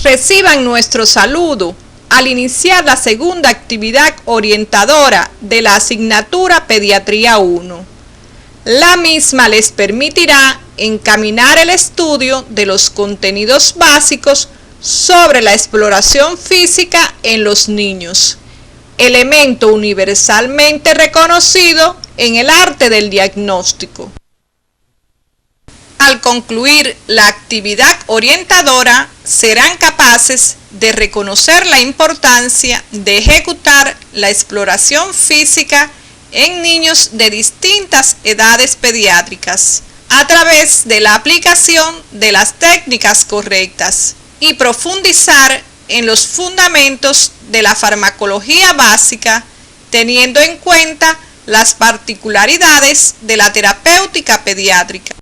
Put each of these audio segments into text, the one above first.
Reciban nuestro saludo al iniciar la segunda actividad orientadora de la asignatura Pediatría 1. La misma les permitirá encaminar el estudio de los contenidos básicos sobre la exploración física en los niños, elemento universalmente reconocido en el arte del diagnóstico. Al concluir la actividad orientadora, serán capaces de reconocer la importancia de ejecutar la exploración física en niños de distintas edades pediátricas a través de la aplicación de las técnicas correctas y profundizar en los fundamentos de la farmacología básica, teniendo en cuenta las particularidades de la terapéutica pediátrica.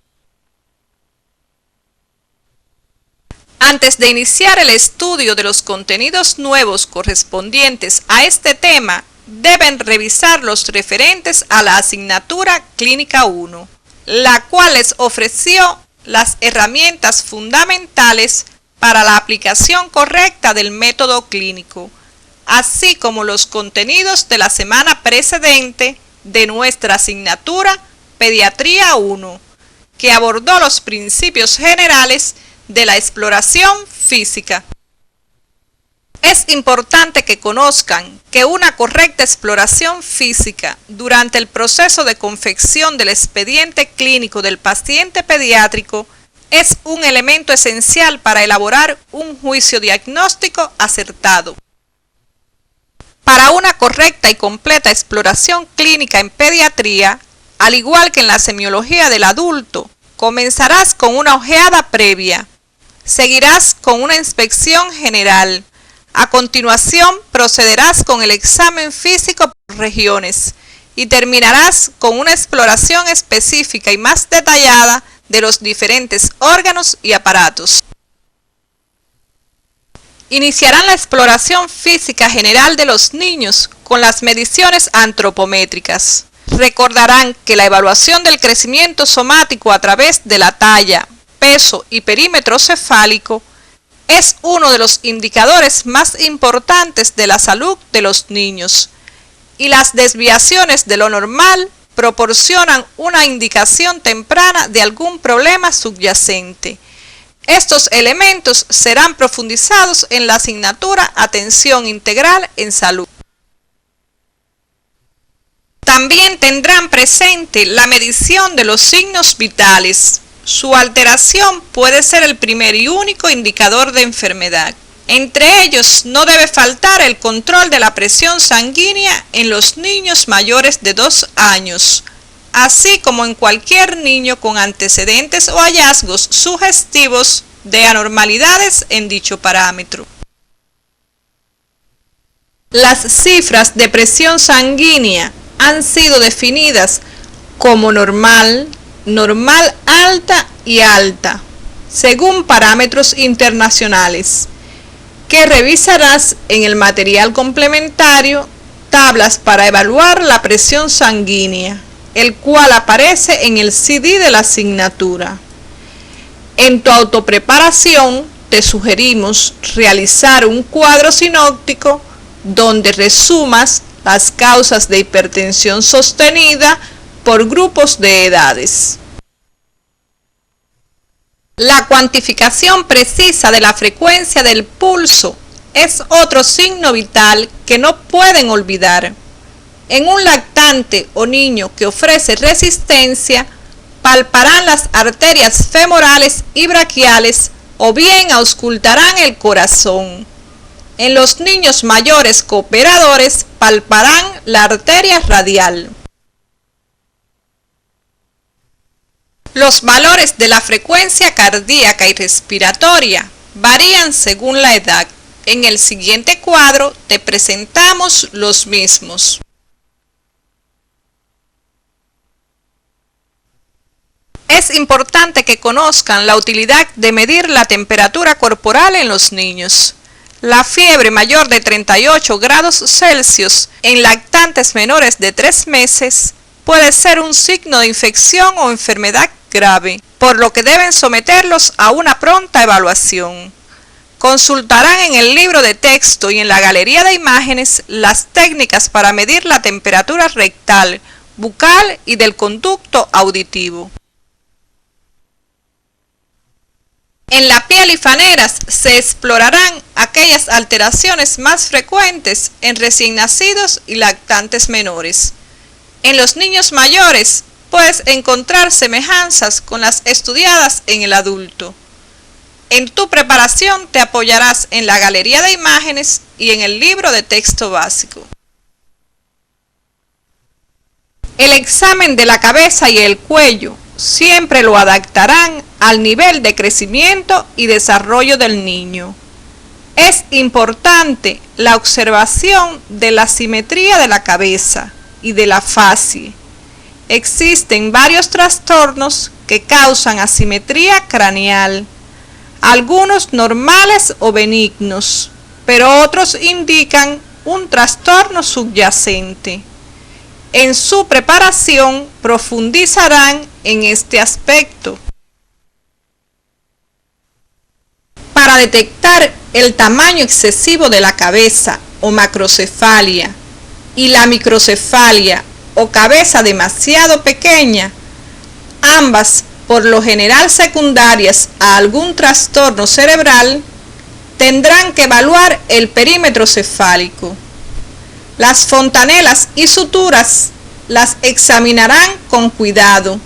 Antes de iniciar el estudio de los contenidos nuevos correspondientes a este tema, deben revisar los referentes a la asignatura Clínica 1, la cual les ofreció las herramientas fundamentales para la aplicación correcta del método clínico, así como los contenidos de la semana precedente de nuestra asignatura Pediatría 1, que abordó los principios generales de la exploración física. Es importante que conozcan que una correcta exploración física durante el proceso de confección del expediente clínico del paciente pediátrico es un elemento esencial para elaborar un juicio diagnóstico acertado. Para una correcta y completa exploración clínica en pediatría, al igual que en la semiología del adulto, comenzarás con una ojeada previa. Seguirás con una inspección general. A continuación procederás con el examen físico por regiones y terminarás con una exploración específica y más detallada de los diferentes órganos y aparatos. Iniciarán la exploración física general de los niños con las mediciones antropométricas. Recordarán que la evaluación del crecimiento somático a través de la talla, peso y perímetro cefálico es uno de los indicadores más importantes de la salud de los niños, y las desviaciones de lo normal proporcionan una indicación temprana de algún problema subyacente. Estos elementos serán profundizados en la asignatura Atención Integral en Salud. También tendrán presente la medición de los signos vitales. Su alteración puede ser el primer y único indicador de enfermedad. Entre ellos no debe faltar el control de la presión sanguínea en los niños mayores de 2 años, así como en cualquier niño con antecedentes o hallazgos sugestivos de anormalidades en dicho parámetro. Las cifras de presión sanguínea han sido definidas como normal, normal alta y alta, según parámetros internacionales, que revisarás en el material complementario, tablas para evaluar la presión sanguínea, el cual aparece en el CD de la asignatura. En tu autopreparación te sugerimos realizar un cuadro sinóptico donde resumas las causas de hipertensión sostenida por grupos de edades. La cuantificación precisa de la frecuencia del pulso es otro signo vital que no pueden olvidar. En un lactante o niño que ofrece resistencia, palparán las arterias femorales y braquiales o bien auscultarán el corazón. En los niños mayores cooperadores palparán la arteria radial. Los valores de la frecuencia cardíaca y respiratoria varían según la edad. En el siguiente cuadro te presentamos los mismos. Es importante que conozcan la utilidad de medir la temperatura corporal en los niños. La fiebre mayor de 38 grados Celsius en lactantes menores de 3 meses puede ser un signo de infección o enfermedad grave, por lo que deben someterlos a una pronta evaluación. Consultarán en el libro de texto y en la galería de imágenes las técnicas para medir la temperatura rectal, bucal y del conducto auditivo. En la piel y faneras se explorarán aquellas alteraciones más frecuentes en recién nacidos y lactantes menores. En los niños mayores puedes encontrar semejanzas con las estudiadas en el adulto. En tu preparación te apoyarás en la galería de imágenes y en el libro de texto básico. El examen de la cabeza y el cuello siempre lo adaptarán al nivel de crecimiento y desarrollo del niño. Es importante la observación de la simetría de la cabeza y de la facie. Existen varios trastornos que causan asimetría craneal, algunos normales o benignos, pero otros indican un trastorno subyacente. En su preparación profundizarán en este aspecto. Para detectar el tamaño excesivo de la cabeza o macrocefalia y la microcefalia o cabeza demasiado pequeña, ambas por lo general secundarias a algún trastorno cerebral, tendrán que evaluar el perímetro cefálico. Las fontanelas y suturas las examinarán con cuidado.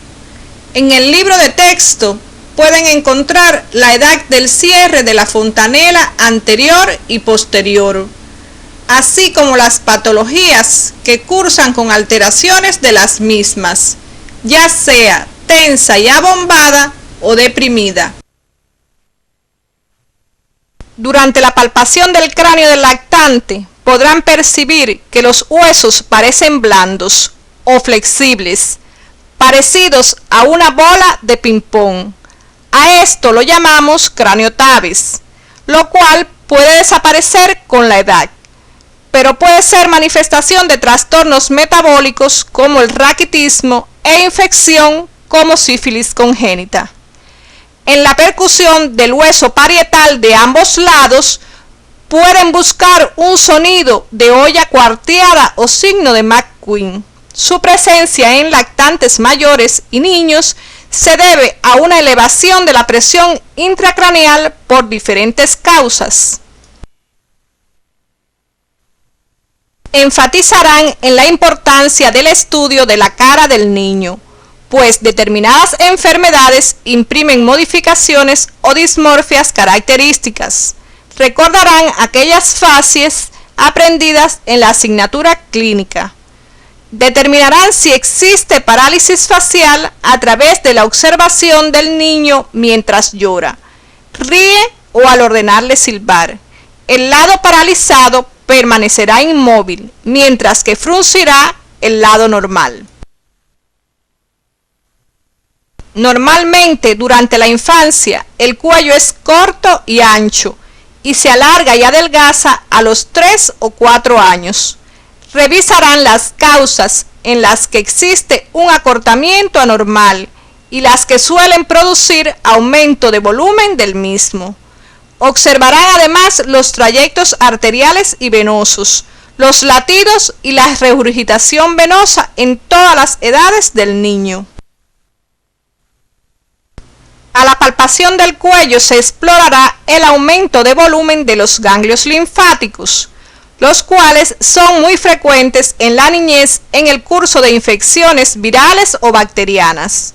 En el libro de texto pueden encontrar la edad del cierre de la fontanela anterior y posterior, así como las patologías que cursan con alteraciones de las mismas, ya sea tensa y abombada o deprimida. Durante la palpación del cráneo del lactante podrán percibir que los huesos parecen blandos o flexibles, parecidos a una bola de ping-pong. A esto lo llamamos craniotabes, lo cual puede desaparecer con la edad, pero puede ser manifestación de trastornos metabólicos como el raquitismo e infección como sífilis congénita. En la percusión del hueso parietal de ambos lados pueden buscar un sonido de olla cuarteada o signo de McQueen. Su presencia en lactantes mayores y niños se debe a una elevación de la presión intracraneal por diferentes causas. Enfatizarán en la importancia del estudio de la cara del niño, pues determinadas enfermedades imprimen modificaciones o dismorfias características. Recordarán aquellas facies aprendidas en la asignatura clínica. Determinarán si existe parálisis facial a través de la observación del niño mientras llora, ríe o al ordenarle silbar. El lado paralizado permanecerá inmóvil, mientras que fruncirá el lado normal. Normalmente durante la infancia el cuello es corto y ancho y se alarga y adelgaza a los 3 o 4 años. Revisarán las causas en las que existe un acortamiento anormal y las que suelen producir aumento de volumen del mismo. Observarán además los trayectos arteriales y venosos, los latidos y la regurgitación venosa en todas las edades del niño. A la palpación del cuello se explorará el aumento de volumen de los ganglios linfáticos, los cuales son muy frecuentes en la niñez en el curso de infecciones virales o bacterianas.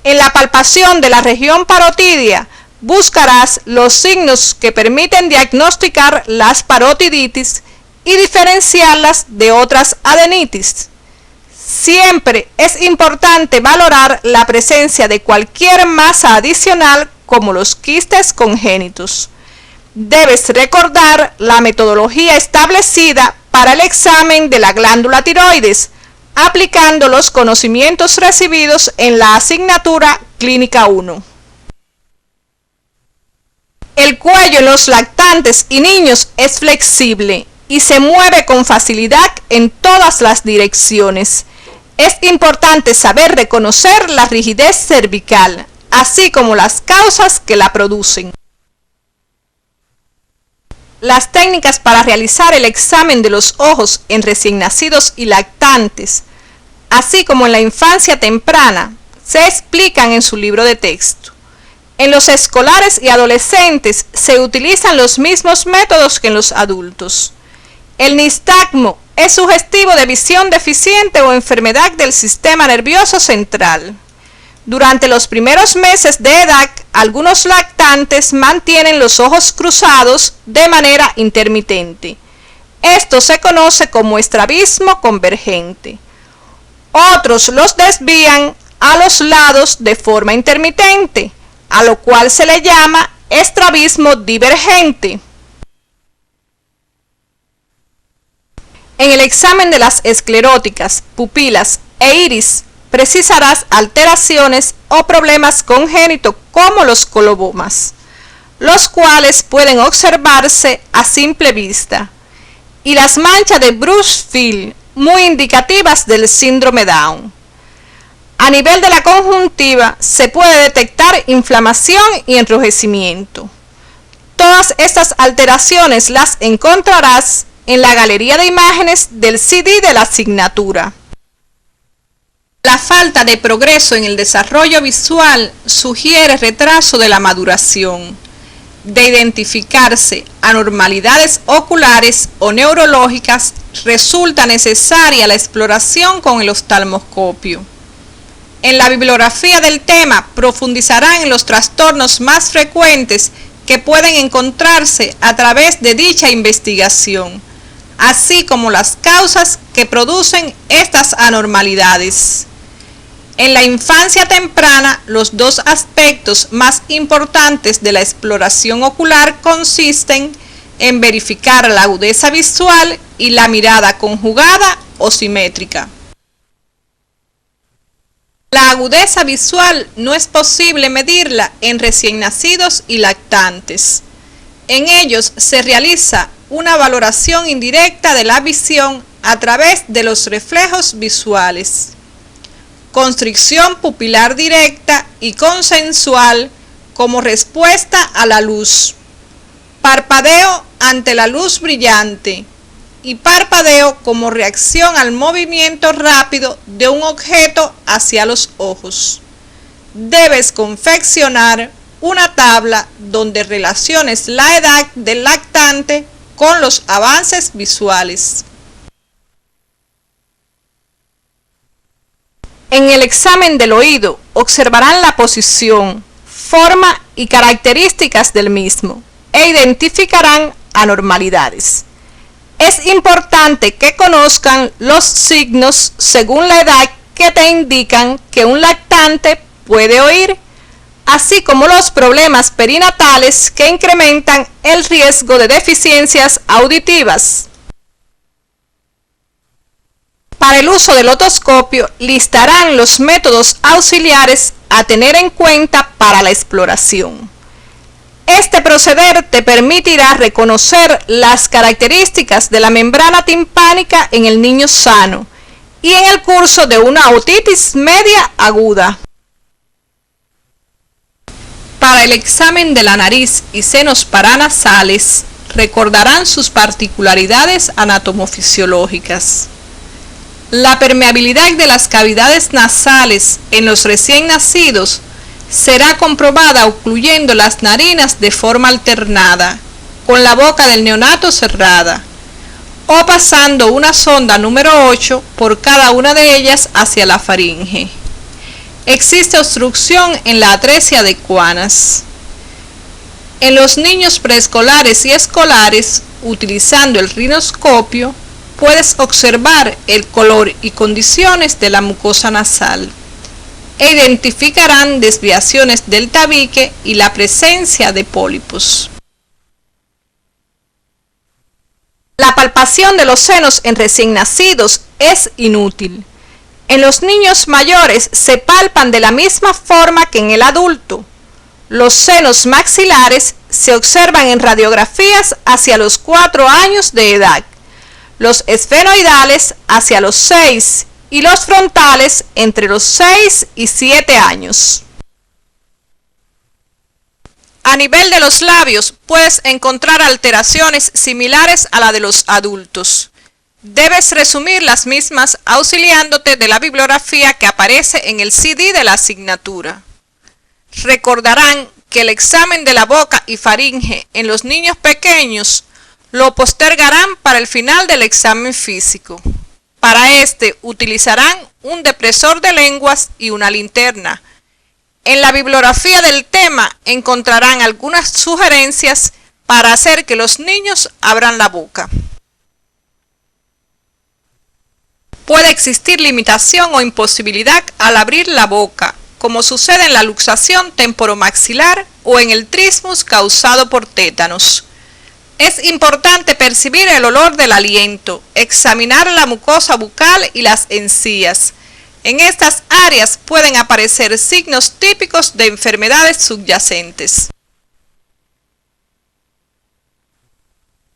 En la palpación de la región parotidia buscarás los signos que permiten diagnosticar las parotiditis y diferenciarlas de otras adenitis. Siempre es importante valorar la presencia de cualquier masa adicional como los quistes congénitos. Debes recordar la metodología establecida para el examen de la glándula tiroides, aplicando los conocimientos recibidos en la asignatura Clínica 1. El cuello en los lactantes y niños es flexible y se mueve con facilidad en todas las direcciones. Es importante saber reconocer la rigidez cervical, así como las causas que la producen. las técnicas para realizar el examen de los ojos en recién nacidos y lactantes, así como en la infancia temprana, se explican en su libro de texto. En los escolares y adolescentes se utilizan los mismos métodos que en los adultos. El nistagmo es sugestivo de visión deficiente o enfermedad del sistema nervioso central. Durante los primeros meses de edad, algunos lactantes mantienen los ojos cruzados de manera intermitente. Esto se conoce como estrabismo convergente. Otros los desvían a los lados de forma intermitente, a lo cual se le llama estrabismo divergente. En el examen de las escleróticas, pupilas e iris, precisarás alteraciones o problemas congénitos como los colobomas, los cuales pueden observarse a simple vista, y las manchas de Bruchfeld, muy indicativas del síndrome Down. A nivel de la conjuntiva se puede detectar inflamación y enrojecimiento. Todas estas alteraciones las encontrarás en la galería de imágenes del CD de la asignatura. La falta de progreso en el desarrollo visual sugiere retraso de la maduración. De identificarse anormalidades oculares o neurológicas, resulta necesaria la exploración con el oftalmoscopio. En la bibliografía del tema profundizarán en los trastornos más frecuentes que pueden encontrarse a través de dicha investigación, así como las causas que producen estas anormalidades. En la infancia temprana, los dos aspectos más importantes de la exploración ocular consisten en verificar la agudeza visual y la mirada conjugada o simétrica. La agudeza visual no es posible medirla en recién nacidos y lactantes. En ellos se realiza una valoración indirecta de la visión a través de los reflejos visuales. Constricción pupilar directa y consensual como respuesta a la luz, parpadeo ante la luz brillante y parpadeo como reacción al movimiento rápido de un objeto hacia los ojos. Debes confeccionar una tabla donde relaciones la edad del lactante con los avances visuales. En el examen del oído observarán la posición, forma y características del mismo e identificarán anormalidades. Es importante que conozcan los signos según la edad que te indican que un lactante puede oír, así como los problemas perinatales que incrementan el riesgo de deficiencias auditivas. Para el uso del otoscopio, listarán los métodos auxiliares a tener en cuenta para la exploración. Este proceder te permitirá reconocer las características de la membrana timpánica en el niño sano y en el curso de una otitis media aguda. Para el examen de la nariz y senos paranasales, recordarán sus particularidades anatomofisiológicas. La permeabilidad de las cavidades nasales en los recién nacidos será comprobada ocluyendo las narinas de forma alternada, con la boca del neonato cerrada, o pasando una sonda número 8 por cada una de ellas hacia la faringe. Existe obstrucción en la atresia de Coanas. En los niños preescolares y escolares, utilizando el rinoscopio, puedes observar el color y condiciones de la mucosa nasal e identificarán desviaciones del tabique y la presencia de pólipos. La palpación de los senos en recién nacidos es inútil. En los niños mayores se palpan de la misma forma que en el adulto. Los senos maxilares se observan en radiografías hacia los 4 años de edad, los esfenoidales hacia los 6 y los frontales entre los 6 y 7 años. A nivel de los labios puedes encontrar alteraciones similares a la de los adultos. Debes resumir las mismas auxiliándote de la bibliografía que aparece en el CD de la asignatura. Recordarán que el examen de la boca y faringe en los niños pequeños lo postergarán para el final del examen físico. Para este utilizarán un depresor de lenguas y una linterna. En la bibliografía del tema encontrarán algunas sugerencias para hacer que los niños abran la boca. Puede existir limitación o imposibilidad al abrir la boca, como sucede en la luxación temporomaxilar o en el trismus causado por tétanos. Es importante percibir el olor del aliento, examinar la mucosa bucal y las encías. En estas áreas pueden aparecer signos típicos de enfermedades subyacentes.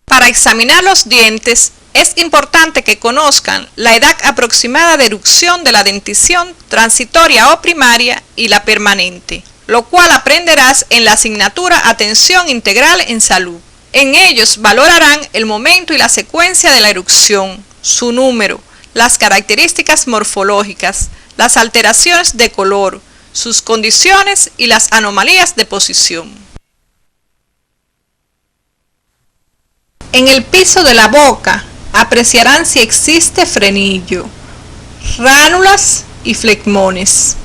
Para examinar los dientes, es importante que conozcan la edad aproximada de erupción de la dentición transitoria o primaria y la permanente, lo cual aprenderás en la asignatura Atención Integral en Salud. En ellos valorarán el momento y la secuencia de la erupción, su número, las características morfológicas, las alteraciones de color, sus condiciones y las anomalías de posición. En el piso de la boca apreciarán si existe frenillo, ránulas y flegmones.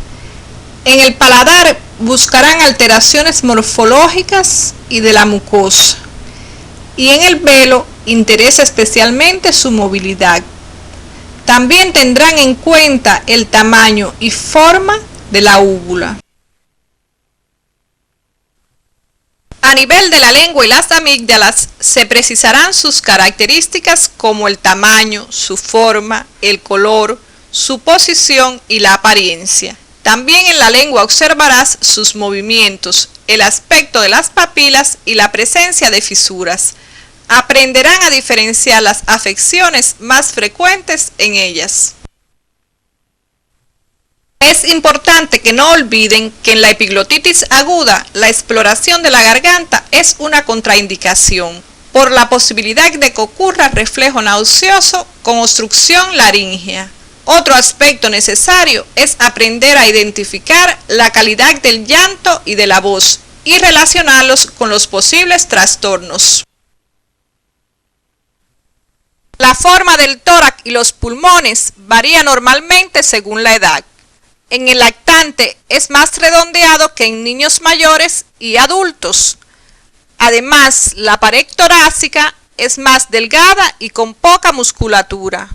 En el paladar buscarán alteraciones morfológicas y de la mucosa. Y en el velo interesa especialmente su movilidad. También tendrán en cuenta el tamaño y forma de la úvula. A nivel de la lengua y las amígdalas se precisarán sus características como el tamaño, su forma, el color, su posición y la apariencia. También en la lengua observarás sus movimientos, el aspecto de las papilas y la presencia de fisuras. Aprenderán a diferenciar las afecciones más frecuentes en ellas. Es importante que no olviden que en la epiglotitis aguda la exploración de la garganta es una contraindicación por la posibilidad de que ocurra reflejo nauseoso con obstrucción laríngea. Otro aspecto necesario es aprender a identificar la calidad del llanto y de la voz y relacionarlos con los posibles trastornos. La forma del tórax y los pulmones varía normalmente según la edad. En el lactante es más redondeado que en niños mayores y adultos. Además, la pared torácica es más delgada y con poca musculatura.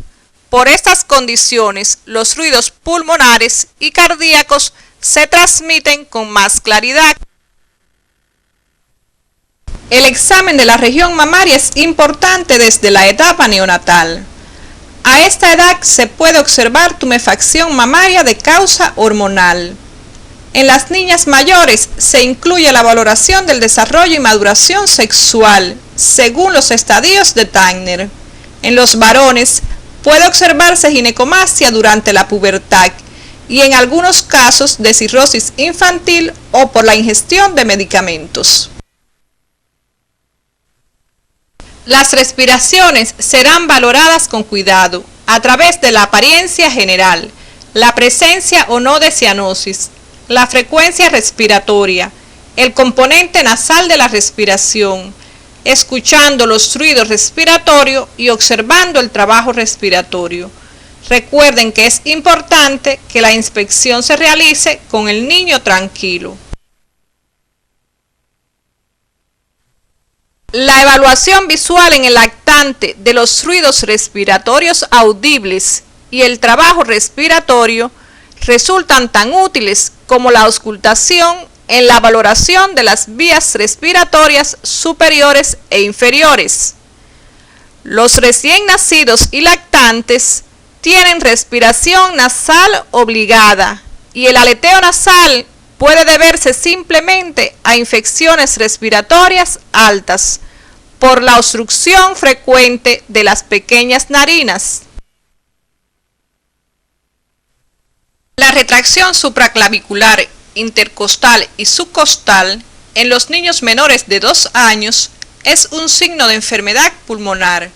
Por estas condiciones, los ruidos pulmonares y cardíacos se transmiten con más claridad. El examen de la región mamaria es importante desde la etapa neonatal. A esta edad se puede observar tumefacción mamaria de causa hormonal. En las niñas mayores se incluye la valoración del desarrollo y maduración sexual, según los estadios de Tanner. En los varones puede observarse ginecomastia durante la pubertad y en algunos casos de cirrosis infantil o por la ingestión de medicamentos. Las respiraciones serán valoradas con cuidado a través de la apariencia general, la presencia o no de cianosis, la frecuencia respiratoria, el componente nasal de la respiración, escuchando los ruidos respiratorios y observando el trabajo respiratorio. Recuerden que es importante que la inspección se realice con el niño tranquilo. La evaluación visual en el lactante de los ruidos respiratorios audibles y el trabajo respiratorio resultan tan útiles como la auscultación en la valoración de las vías respiratorias superiores e inferiores. Los recién nacidos y lactantes tienen respiración nasal obligada y el aleteo nasal puede deberse simplemente a infecciones respiratorias altas por la obstrucción frecuente de las pequeñas narinas. La retracción supraclavicular, intercostal y subcostal en los niños menores de 2 años es un signo de enfermedad pulmonar.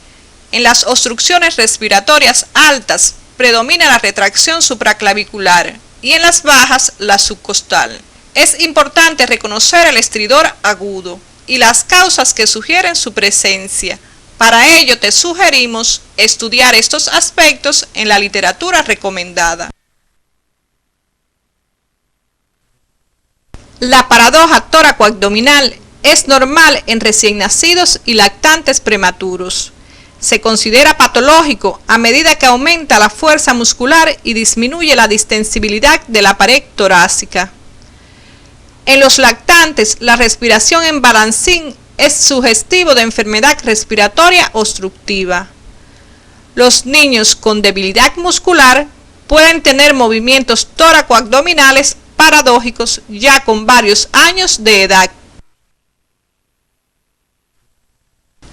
En las obstrucciones respiratorias altas predomina la retracción supraclavicular y en las bajas la subcostal. Es importante reconocer el estridor agudo y las causas que sugieren su presencia. Para ello te sugerimos estudiar estos aspectos en la literatura recomendada. La paradoja tóraco-abdominal es normal en recién nacidos y lactantes prematuros. Se considera patológico a medida que aumenta la fuerza muscular y disminuye la distensibilidad de la pared torácica. En los lactantes, la respiración en balancín es sugestivo de enfermedad respiratoria obstructiva. Los niños con debilidad muscular pueden tener movimientos tóraco-abdominales paradójicos ya con varios años de edad.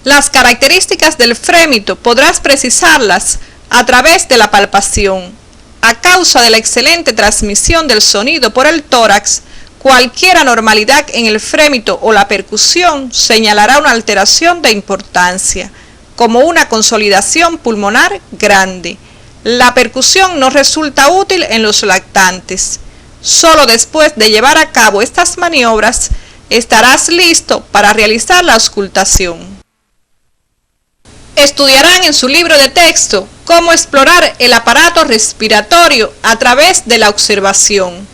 Las características del frémito podrás precisarlas a través de la palpación. A causa de la excelente transmisión del sonido por el tórax, cualquier anormalidad en el frémito o la percusión señalará una alteración de importancia, como una consolidación pulmonar grande. La percusión no resulta útil en los lactantes. Solo después de llevar a cabo estas maniobras estarás listo para realizar la auscultación. Estudiarán en su libro de texto cómo explorar el aparato respiratorio a través de la observación,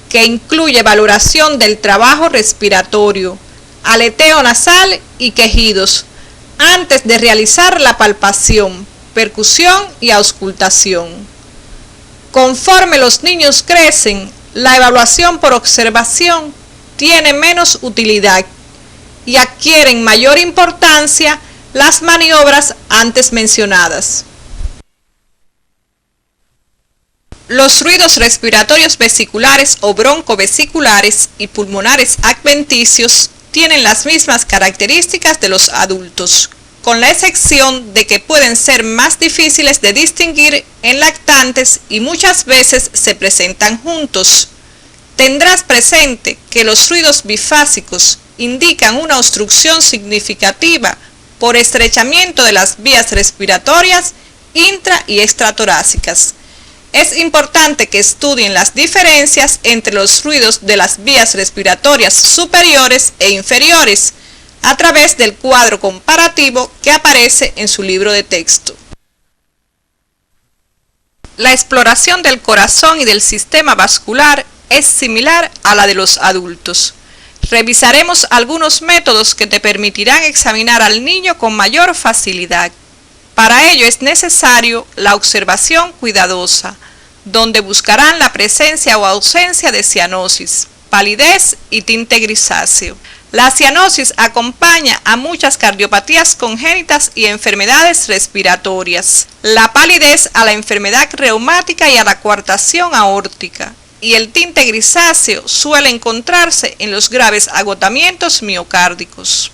que incluye valoración del trabajo respiratorio, aleteo nasal y quejidos, antes de realizar la palpación, percusión y auscultación. Conforme los niños crecen, la evaluación por observación tiene menos utilidad y adquieren mayor importancia las maniobras antes mencionadas. Los ruidos respiratorios vesiculares o broncovesiculares y pulmonares adventicios tienen las mismas características de los adultos, con la excepción de que pueden ser más difíciles de distinguir en lactantes y muchas veces se presentan juntos. Tendrás presente que los ruidos bifásicos indican una obstrucción significativa por estrechamiento de las vías respiratorias intra y extratorácicas. Es importante que estudien las diferencias entre los ruidos de las vías respiratorias superiores e inferiores a través del cuadro comparativo que aparece en su libro de texto. La exploración del corazón y del sistema vascular es similar a la de los adultos. Revisaremos algunos métodos que te permitirán examinar al niño con mayor facilidad. Para ello es necesario la observación cuidadosa, donde buscarán la presencia o ausencia de cianosis, palidez y tinte grisáceo. La cianosis acompaña a muchas cardiopatías congénitas y enfermedades respiratorias, la palidez a la enfermedad reumática y a la coartación aórtica, y el tinte grisáceo suele encontrarse en los graves agotamientos miocárdicos.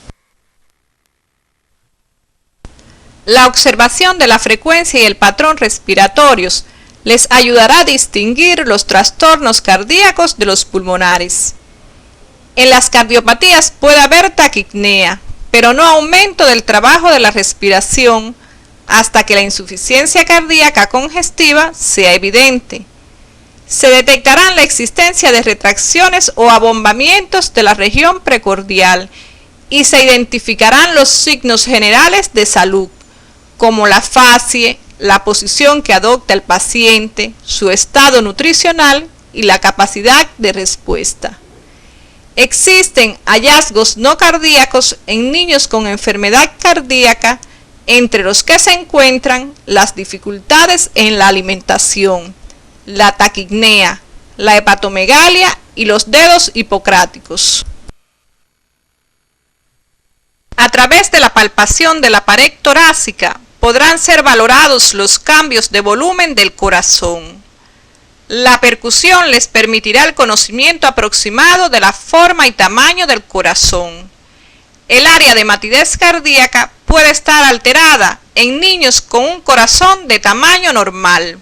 La observación de la frecuencia y el patrón respiratorios les ayudará a distinguir los trastornos cardíacos de los pulmonares. En las cardiopatías puede haber taquipnea, pero no aumento del trabajo de la respiración hasta que la insuficiencia cardíaca congestiva sea evidente. Se detectarán la existencia de retracciones o abombamientos de la región precordial y se identificarán los signos generales de salud, como la facie, la posición que adopta el paciente, su estado nutricional y la capacidad de respuesta. Existen hallazgos no cardíacos en niños con enfermedad cardíaca, entre los que se encuentran las dificultades en la alimentación, la taquipnea, la hepatomegalia y los dedos hipocráticos. A través de la palpación de la pared torácica podrán ser valorados los cambios de volumen del corazón. La percusión les permitirá el conocimiento aproximado de la forma y tamaño del corazón. El área de matidez cardíaca puede estar alterada en niños con un corazón de tamaño normal.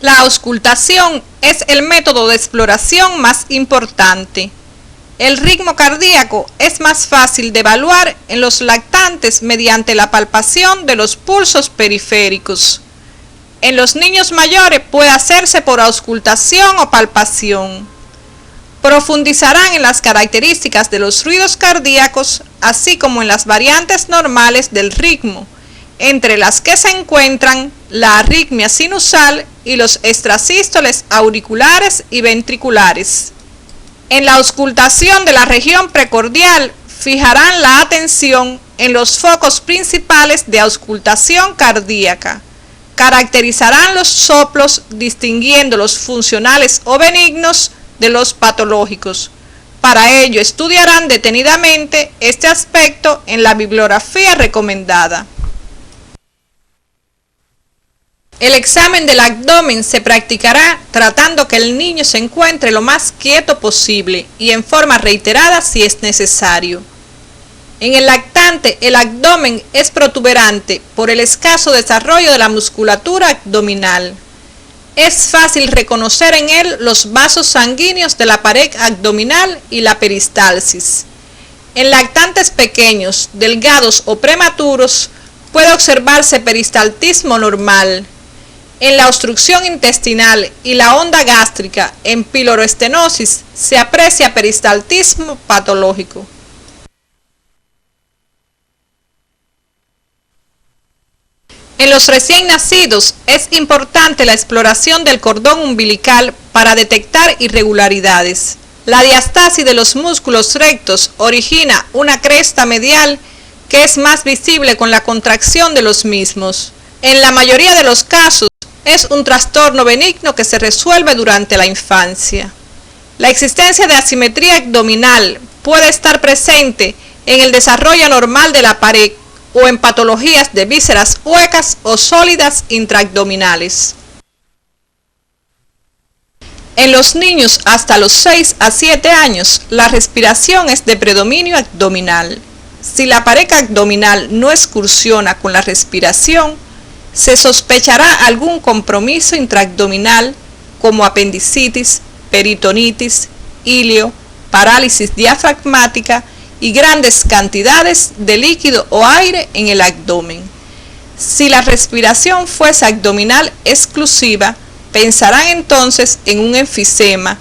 La auscultación es el método de exploración más importante. El ritmo cardíaco es más fácil de evaluar en los lactantes mediante la palpación de los pulsos periféricos. En los niños mayores puede hacerse por auscultación o palpación. Profundizarán en las características de los ruidos cardíacos, así como en las variantes normales del ritmo, entre las que se encuentran la arritmia sinusal y los extrasístoles auriculares y ventriculares. En la auscultación de la región precordial, fijarán la atención en los focos principales de auscultación cardíaca. Caracterizarán los soplos distinguiendo los funcionales o benignos de los patológicos. Para ello estudiarán detenidamente este aspecto en la bibliografía recomendada. El examen del abdomen se practicará tratando que el niño se encuentre lo más quieto posible y en forma reiterada si es necesario. En el lactante, el abdomen es protuberante por el escaso desarrollo de la musculatura abdominal. Es fácil reconocer en él los vasos sanguíneos de la pared abdominal y la peristalsis. En lactantes pequeños, delgados o prematuros, puede observarse peristaltismo normal. En la obstrucción intestinal y la onda gástrica en piloroestenosis se aprecia peristaltismo patológico. En los recién nacidos es importante la exploración del cordón umbilical para detectar irregularidades. La diastasis de los músculos rectos origina una cresta medial que es más visible con la contracción de los mismos. En la mayoría de los casos, es un trastorno benigno que se resuelve durante la infancia. La existencia de asimetría abdominal puede estar presente en el desarrollo normal de la pared o en patologías de vísceras huecas o sólidas intraabdominales. En los niños hasta los 6 a 7 años, la respiración es de predominio abdominal. Si la pared abdominal no excursiona con la respiración, se sospechará algún compromiso intraabdominal como apendicitis, peritonitis, ilio, parálisis diafragmática y grandes cantidades de líquido o aire en el abdomen. Si la respiración fuese abdominal exclusiva, pensarán entonces en un enfisema,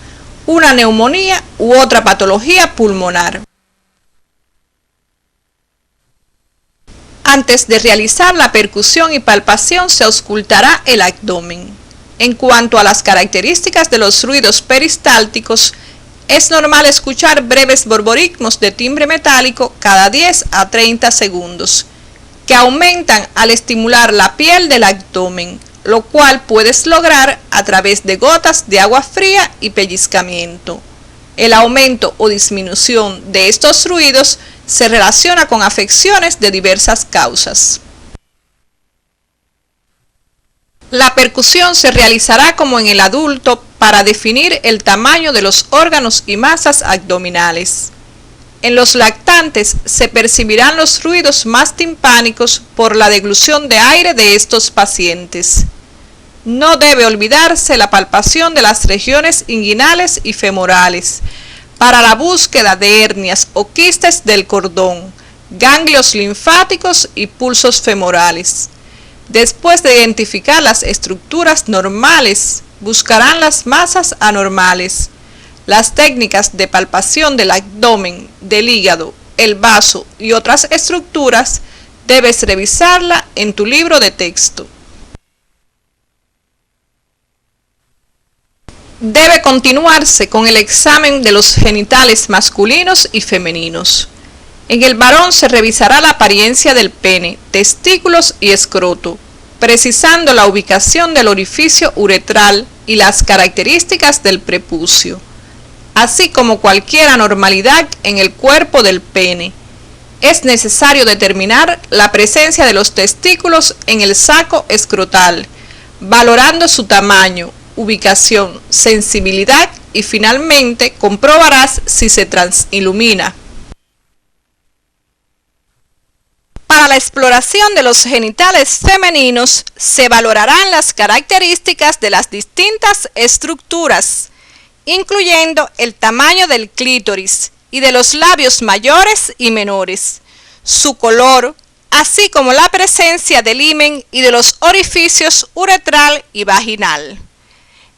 una neumonía u otra patología pulmonar. Antes de realizar la percusión y palpación se auscultará el abdomen. En cuanto a las características de los ruidos peristálticos, es normal escuchar breves borborismos de timbre metálico cada 10 a 30 segundos, que aumentan al estimular la piel del abdomen, lo cual puedes lograr a través de gotas de agua fría y pellizcamiento. El aumento o disminución de estos ruidos se relaciona con afecciones de diversas causas. La percusión se realizará como en el adulto para definir el tamaño de los órganos y masas abdominales. En los lactantes se percibirán los ruidos más timpánicos por la deglución de aire de estos pacientes. No debe olvidarse la palpación de las regiones inguinales y femorales para la búsqueda de hernias o quistes del cordón, ganglios linfáticos y pulsos femorales. Después de identificar las estructuras normales, buscarán las masas anormales. Las técnicas de palpación del abdomen, del hígado, el vaso y otras estructuras debes revisarla en tu libro de texto. Debe continuarse con el examen de los genitales masculinos y femeninos. En el varón se revisará la apariencia del pene, testículos y escroto, precisando la ubicación del orificio uretral y las características del prepucio, así como cualquier anormalidad en el cuerpo del pene. Es necesario determinar la presencia de los testículos en el saco escrotal, valorando su tamaño, ubicación, sensibilidad y finalmente comprobarás si se transilumina. Para la exploración de los genitales femeninos, se valorarán las características de las distintas estructuras, incluyendo el tamaño del clítoris y de los labios mayores y menores, su color, así como la presencia del himen y de los orificios uretral y vaginal.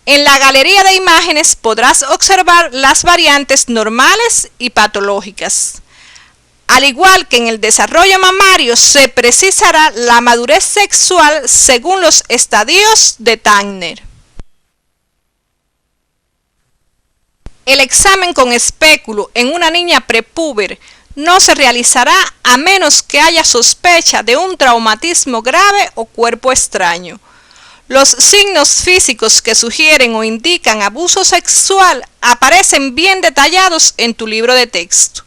En la galería de imágenes podrás observar las variantes normales y patológicas. Al igual que en el desarrollo mamario, se precisará la madurez sexual según los estadios de Tanner. El examen con espéculo en una niña prepúber no se realizará a menos que haya sospecha de un traumatismo grave o cuerpo extraño. Los signos físicos que sugieren o indican abuso sexual aparecen bien detallados en tu libro de texto.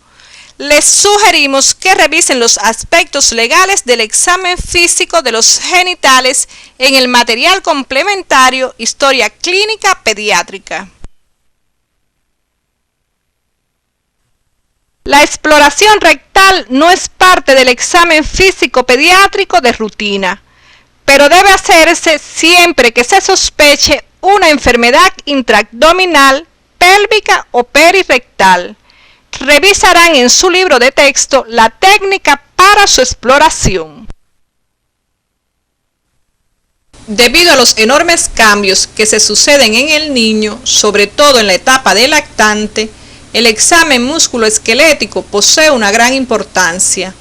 Les sugerimos que revisen los aspectos legales del examen físico de los genitales en el material complementario Historia Clínica Pediátrica. La exploración rectal no es parte del examen físico pediátrico de rutina, pero debe hacerse siempre que se sospeche una enfermedad intraabdominal, pélvica o perirectal. Revisarán en su libro de texto la técnica para su exploración. Debido a los enormes cambios que se suceden en el niño, sobre todo en la etapa de lactante, el examen músculoesquelético posee una gran importancia,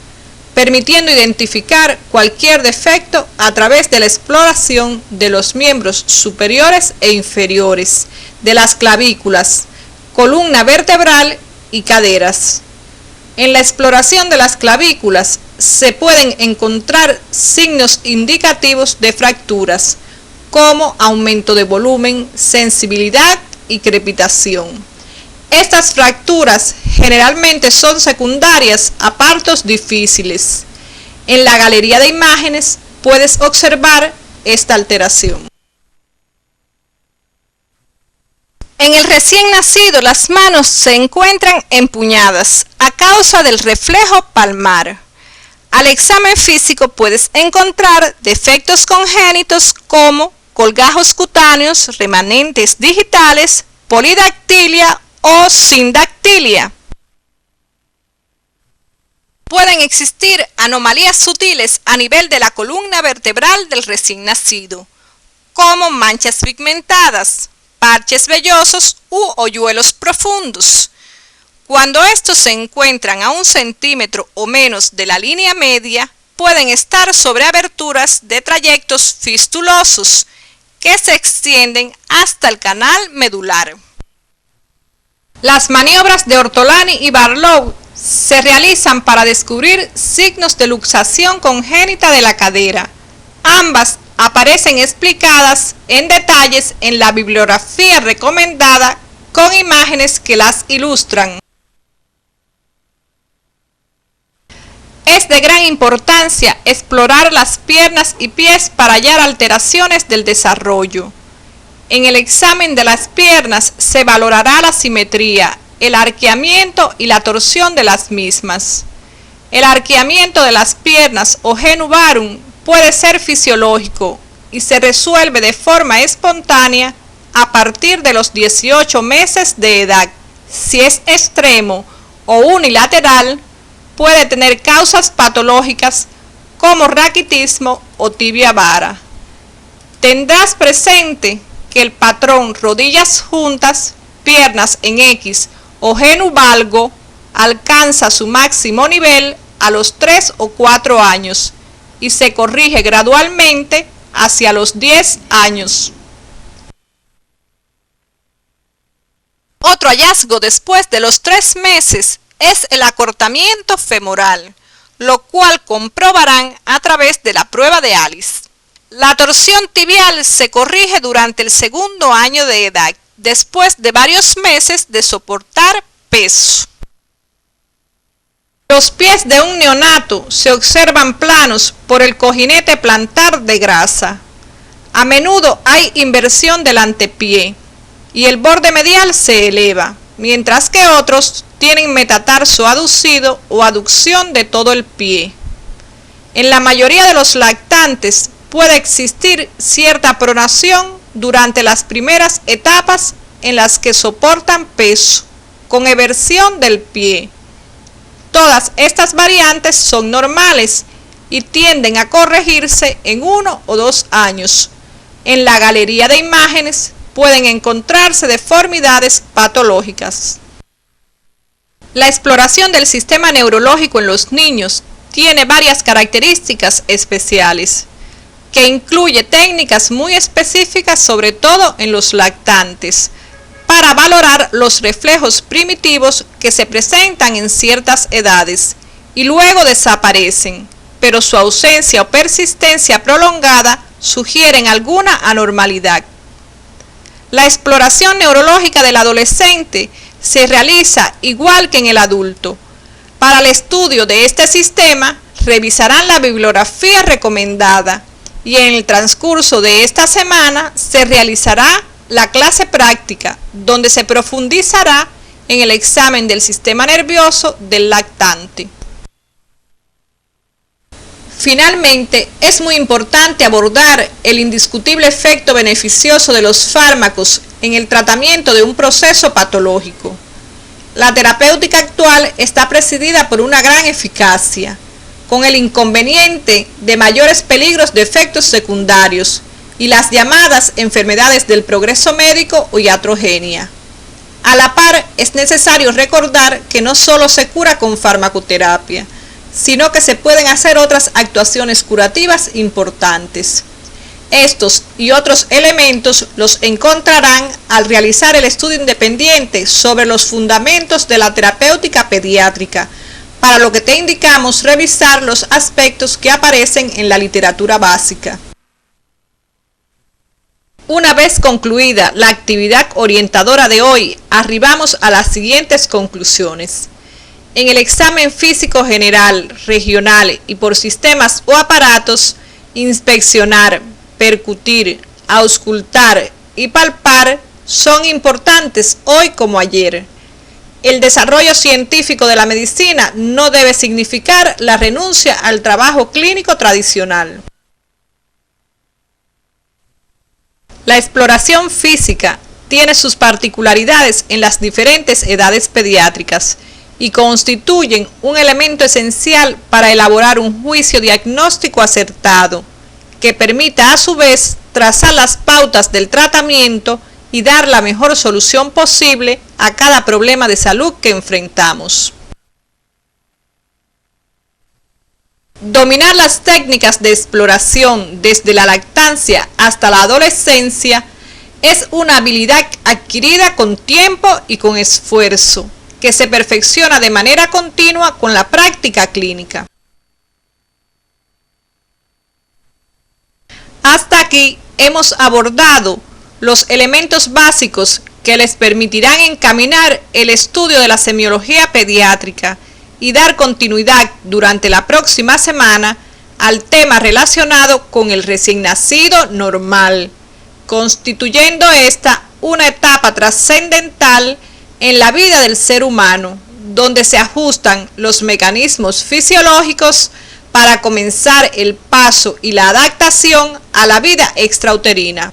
permitiendo identificar cualquier defecto a través de la exploración de los miembros superiores e inferiores, de las clavículas, columna vertebral y caderas. En la exploración de las clavículas se pueden encontrar signos indicativos de fracturas, como aumento de volumen, sensibilidad y crepitación. Estas fracturas generalmente son secundarias a partos difíciles. En la galería de imágenes puedes observar esta alteración. En el recién nacido, las manos se encuentran empuñadas a causa del reflejo palmar. Al examen físico puedes encontrar defectos congénitos como colgajos cutáneos, remanentes digitales, polidactilia o sindactilia. Pueden existir anomalías sutiles a nivel de la columna vertebral del recién nacido, como manchas pigmentadas, parches vellosos u hoyuelos profundos. Cuando estos se encuentran a 1 centímetro o menos de la línea media, pueden estar sobre aberturas de trayectos fistulosos que se extienden hasta el canal medular. Las maniobras de Ortolani y Barlow se realizan para descubrir signos de luxación congénita de la cadera. Ambas aparecen explicadas en detalles en la bibliografía recomendada con imágenes que las ilustran. Es de gran importancia explorar las piernas y pies para hallar alteraciones del desarrollo. En el examen de las piernas se valorará la simetría, el arqueamiento y la torsión de las mismas. El arqueamiento de las piernas o genu varum puede ser fisiológico y se resuelve de forma espontánea a partir de los 18 meses de edad. Si es extremo o unilateral, puede tener causas patológicas como raquitismo o tibia vara. Tendrás presente que el patrón rodillas juntas, piernas en X o genu valgo alcanza su máximo nivel a los 3 o 4 años y se corrige gradualmente hacia los 10 años. Otro hallazgo después de los 3 meses es el acortamiento femoral, lo cual comprobarán a través de la prueba de Alice. La torsión tibial se corrige durante el 2.º año de edad, después de varios meses de soportar peso. Los pies de un neonato se observan planos por el cojinete plantar de grasa. A menudo hay inversión del antepié y el borde medial se eleva, mientras que otros tienen metatarso aducido o aducción de todo el pie. En la mayoría de los lactantes puede existir cierta pronación durante las primeras etapas en las que soportan peso, con eversión del pie. Todas estas variantes son normales y tienden a corregirse en 1 o 2 años. En la galería de imágenes pueden encontrarse deformidades patológicas. La exploración del sistema neurológico en los niños tiene varias características especiales, que incluye técnicas muy específicas, sobre todo en los lactantes, para valorar los reflejos primitivos que se presentan en ciertas edades y luego desaparecen, pero su ausencia o persistencia prolongada sugieren alguna anormalidad. La exploración neurológica del adolescente se realiza igual que en el adulto. Para el estudio de este sistema, revisarán la bibliografía recomendada y en el transcurso de esta semana se realizará la clase práctica, donde se profundizará en el examen del sistema nervioso del lactante. Finalmente, es muy importante abordar el indiscutible efecto beneficioso de los fármacos en el tratamiento de un proceso patológico. La terapéutica actual está presidida por una gran eficacia, con el inconveniente de mayores peligros de efectos secundarios y las llamadas enfermedades del progreso médico o iatrogenia. A la par, es necesario recordar que no solo se cura con farmacoterapia, sino que se pueden hacer otras actuaciones curativas importantes. Estos y otros elementos los encontrarán al realizar el estudio independiente sobre los fundamentos de la terapéutica pediátrica, para lo que te indicamos revisar los aspectos que aparecen en la literatura básica. Una vez concluida la actividad orientadora de hoy, arribamos a las siguientes conclusiones. En el examen físico general, regional y por sistemas o aparatos, inspeccionar, percutir, auscultar y palpar son importantes hoy como ayer. El desarrollo científico de la medicina no debe significar la renuncia al trabajo clínico tradicional. La exploración física tiene sus particularidades en las diferentes edades pediátricas y constituyen un elemento esencial para elaborar un juicio diagnóstico acertado, que permita a su vez trazar las pautas del tratamiento y dar la mejor solución posible a cada problema de salud que enfrentamos. Dominar las técnicas de exploración desde la lactancia hasta la adolescencia es una habilidad adquirida con tiempo y con esfuerzo, que se perfecciona de manera continua con la práctica clínica. Hasta aquí hemos abordado los elementos básicos que les permitirán encaminar el estudio de la semiología pediátrica y dar continuidad durante la próxima semana al tema relacionado con el recién nacido normal, constituyendo esta una etapa trascendental en la vida del ser humano, donde se ajustan los mecanismos fisiológicos para comenzar el paso y la adaptación a la vida extrauterina.